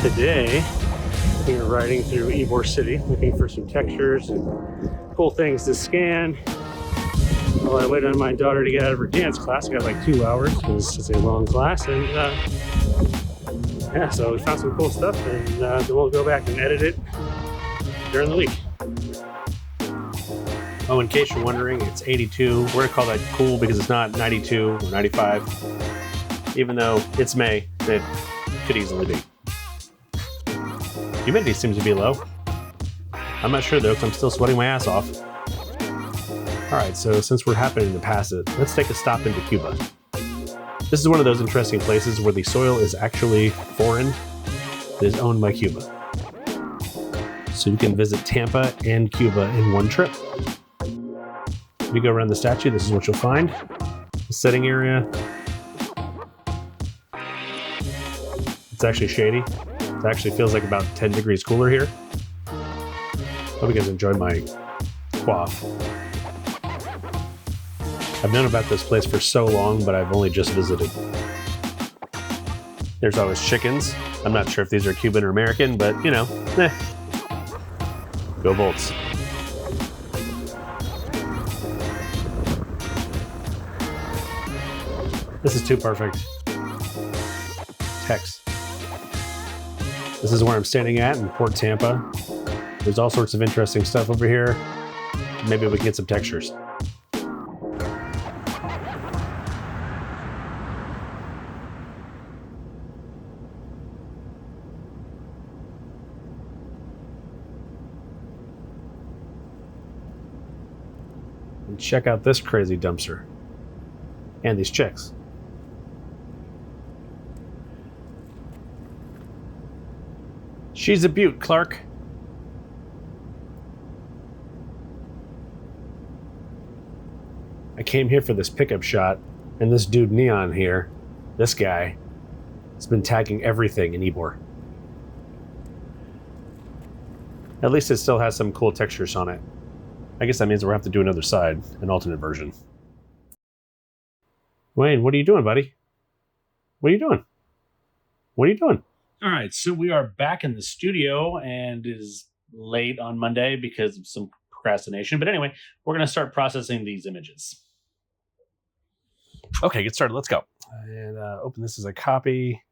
Today, we are riding through Ybor City, looking for some textures and cool things to scan. While I wait on my daughter to get out of her dance class, I got like 2 hours because it's a long class, and yeah, so we found some cool stuff, and then we'll go back and edit it during the week. Oh, in case you're wondering, it's 82. We're gonna call that cool because it's not 92 or 95. Even though it's May, it could easily be. Humidity seems to be low. I'm not sure though, because I'm still sweating my ass off. Alright, so since we're happening to pass it, let's take a stop into Cuba. This is one of those interesting places where the soil is actually foreign. It is owned by Cuba. So you can visit Tampa and Cuba in one trip. If you go around the statue, this is what you'll find. The sitting area. It's actually shady. It actually feels like about 10 degrees cooler here. Hope you guys enjoyed my quaff. I've known about this place for so long, but I've only just visited. There's always chickens. I'm not sure if these are Cuban or American, but you know, Go Bolts. This is too perfect. Text. This is where I'm standing at in Port Tampa. There's all sorts of interesting stuff over here. Maybe we can get some textures. And check out this crazy dumpster. And these chicks. She's a beaut, Clark. I came here for this pickup shot, and this dude Neon here, this guy, has been tagging everything in Ybor. At least it still has some cool textures on it. I guess that means we'll have to do another side, an alternate version. Wayne, what are you doing, buddy? What are you doing? What are you doing? All right, so we are back in the studio, and it is late on Monday because of some procrastination. But anyway, we're going to start processing these images. Okay, get started. Let's go. And open this as a copy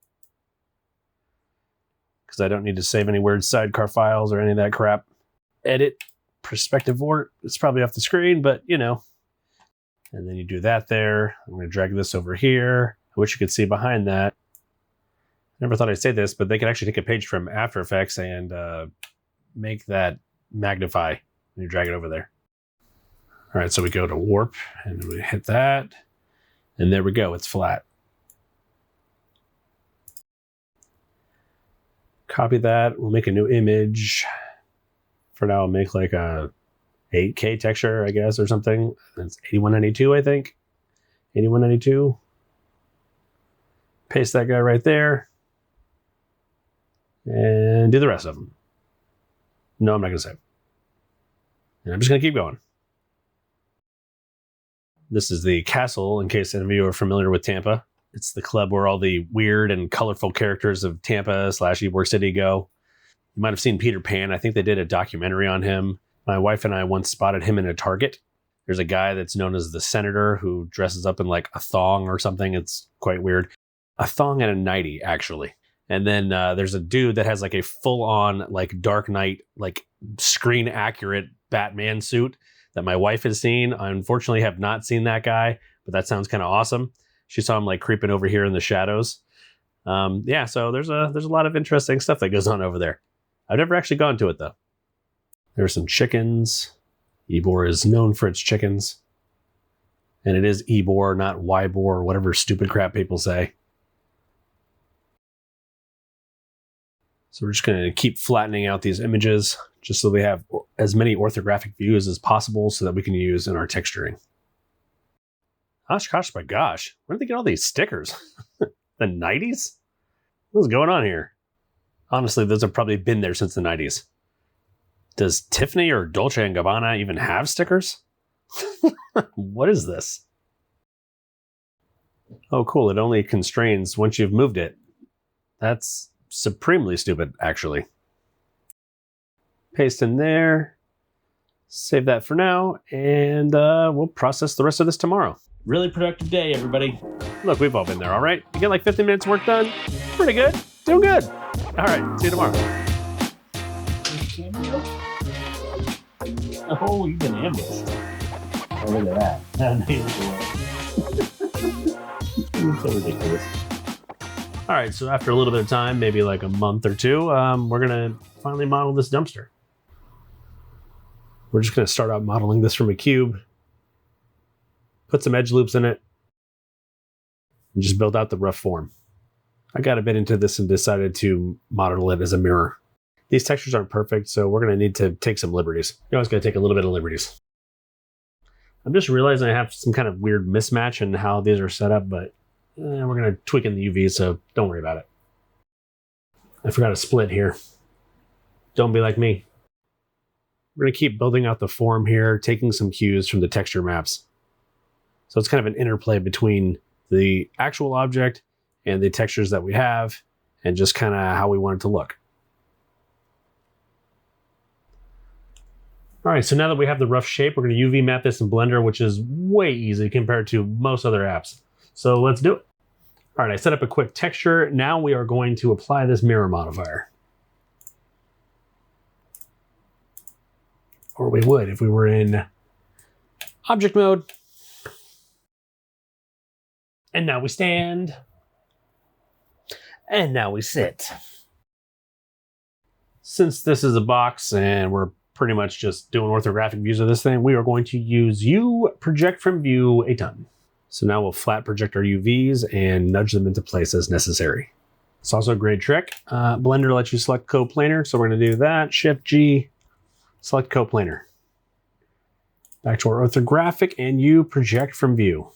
because I don't need to save any weird sidecar files or any of that crap. Edit, perspective vort. It's probably off the screen, but you know. And then you do that there. I'm going to drag this over here. I wish you could see behind that. Never thought I'd say this, but they can actually take a page from After Effects and make that magnify when you drag it over there. All right, so we go to warp and we hit that. And there we go, it's flat. Copy that, we'll make a new image. For now, I'll make like a 8K texture, I guess, or something. It's 8192, I think. 8192. Paste that guy right there. And do the rest of them. No, I'm not going to save. And I'm just going to keep going. This is the castle, in case any of you are familiar with Tampa. It's the club where all the weird and colorful characters of Tampa / Ybor City go. You might have seen Peter Pan. I think they did a documentary on him. My wife and I once spotted him in a Target. There's a guy that's known as the Senator who dresses up in like a thong or something. It's quite weird. A thong and a nightie, actually. And then there's a dude that has like a full-on like Dark Knight, like screen-accurate Batman suit that my wife has seen. I unfortunately have not seen that guy, but that sounds kind of awesome. She saw him like creeping over here in the shadows. Yeah, so there's a lot of interesting stuff that goes on over there. I've never actually gone to it though. There's some chickens. Ybor is known for its chickens. And it is Ybor, not Ybor, or whatever stupid crap people say. So we're just going to keep flattening out these images just so we have as many orthographic views as possible so that we can use in our texturing. Gosh, my gosh. Where did they get all these stickers? The 90s? What's going on here? Honestly, those have probably been there since the 90s. Does Tiffany or Dolce & Gabbana even have stickers? What is this? Oh, cool. It only constrains once you've moved it. That's supremely stupid, actually. Paste in there. Save that for now, and we'll process the rest of this tomorrow. Really productive day, everybody. Look, we've all been there, all right? You get like 15 minutes work done? Pretty good. Doing good. All right, see you tomorrow. Oh, you've been ambushed. Oh, look at that. It's so ridiculous. All right, so after a little bit of time, maybe like a month or two, we're gonna finally model this dumpster. We're just gonna start out modeling this from a cube, put some edge loops in it, and just build out the rough form. I got a bit into this and decided to model it as a mirror. These textures aren't perfect, so we're gonna need to take some liberties. You're always gonna take a little bit of liberties. I'm just realizing I have some kind of weird mismatch in how these are set up, but we're gonna tweak in the UV, so don't worry about it. I forgot a split here. Don't be like me. We're gonna keep building out the form here, taking some cues from the texture maps. So it's kind of an interplay between the actual object and the textures that we have, and just kind of how we want it to look. All right, so now that we have the rough shape, we're going to UV map this in Blender, which is way easy compared to most other apps. So let's do it. All right, I set up a quick texture. Now we are going to apply this mirror modifier. Or we would if we were in object mode. And now we stand. And now we sit. Since this is a box and we're pretty much just doing orthographic views of this thing, we are going to use U project from view a ton. So now we'll flat project our UVs and nudge them into place as necessary. It's also a great trick. Blender lets you select coplanar, so we're going to do that. Shift G, select coplanar. Back to our orthographic and U project from view.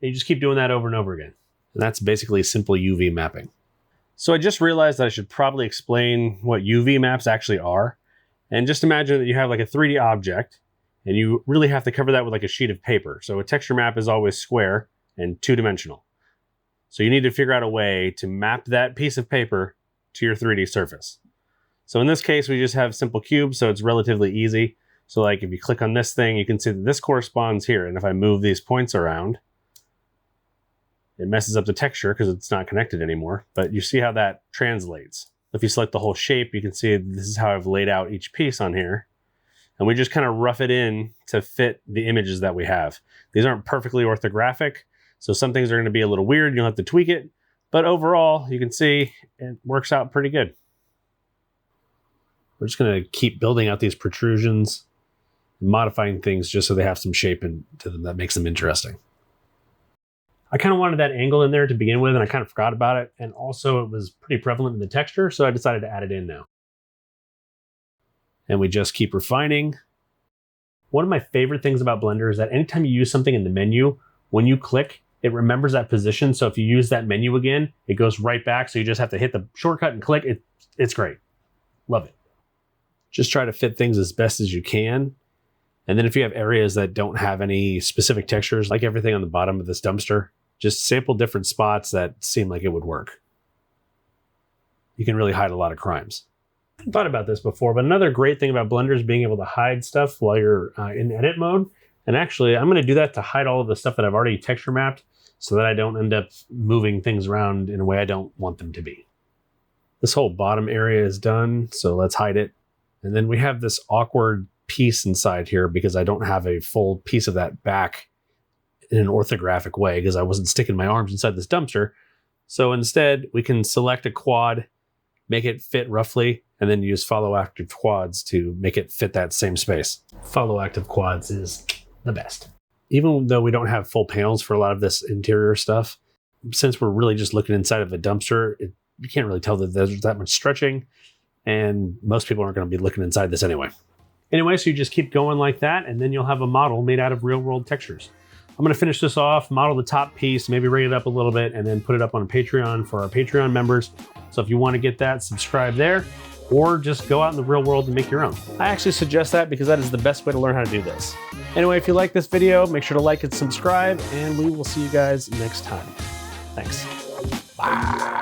And you just keep doing that over and over again. And that's basically simple UV mapping. So I just realized that I should probably explain what UV maps actually are. And just imagine that you have like a 3D object and you really have to cover that with like a sheet of paper. So a texture map is always square and two-dimensional. So you need to figure out a way to map that piece of paper to your 3D surface. So in this case, we just have simple cubes, so it's relatively easy. So like if you click on this thing, you can see that this corresponds here. And if I move these points around, it messes up the texture because it's not connected anymore. But you see how that translates. If you select the whole shape, you can see this is how I've laid out each piece on here. And we just kind of rough it in to fit the images that we have. These aren't perfectly orthographic, so some things are going to be a little weird. You'll have to tweak it. But overall, you can see it works out pretty good. We're just going to keep building out these protrusions, modifying things just so they have some shape to them that makes them interesting. I kind of wanted that angle in there to begin with, and I kind of forgot about it. And also it was pretty prevalent in the texture, so I decided to add it in now. And we just keep refining. One of my favorite things about Blender is that anytime you use something in the menu, when you click, it remembers that position. So if you use that menu again, it goes right back. So you just have to hit the shortcut and click. It's great. Love it. Just try to fit things as best as you can. And then if you have areas that don't have any specific textures, like everything on the bottom of this dumpster, just sample different spots that seem like it would work. You can really hide a lot of crimes. I thought about this before, but another great thing about Blender is being able to hide stuff while you're in edit mode. And actually, I'm going to do that to hide all of the stuff that I've already texture mapped so that I don't end up moving things around in a way I don't want them to be. This whole bottom area is done, so let's hide it. And then we have this awkward piece inside here because I don't have a full piece of that back in an orthographic way because I wasn't sticking my arms inside this dumpster. So instead, we can select a quad, make it fit roughly, and then use follow active quads to make it fit that same space. Follow active quads is the best. Even though we don't have full panels for a lot of this interior stuff, since we're really just looking inside of a dumpster, you can't really tell that there's that much stretching, and most people aren't going to be looking inside this anyway. Anyway, so you just keep going like that, and then you'll have a model made out of real-world textures. I'm going to finish this off, model the top piece, maybe rig it up a little bit, and then put it up on Patreon for our Patreon members. So if you want to get that, subscribe there, or just go out in the real world and make your own. I actually suggest that because that is the best way to learn how to do this. Anyway, if you like this video, make sure to like and subscribe, and we will see you guys next time. Thanks. Bye.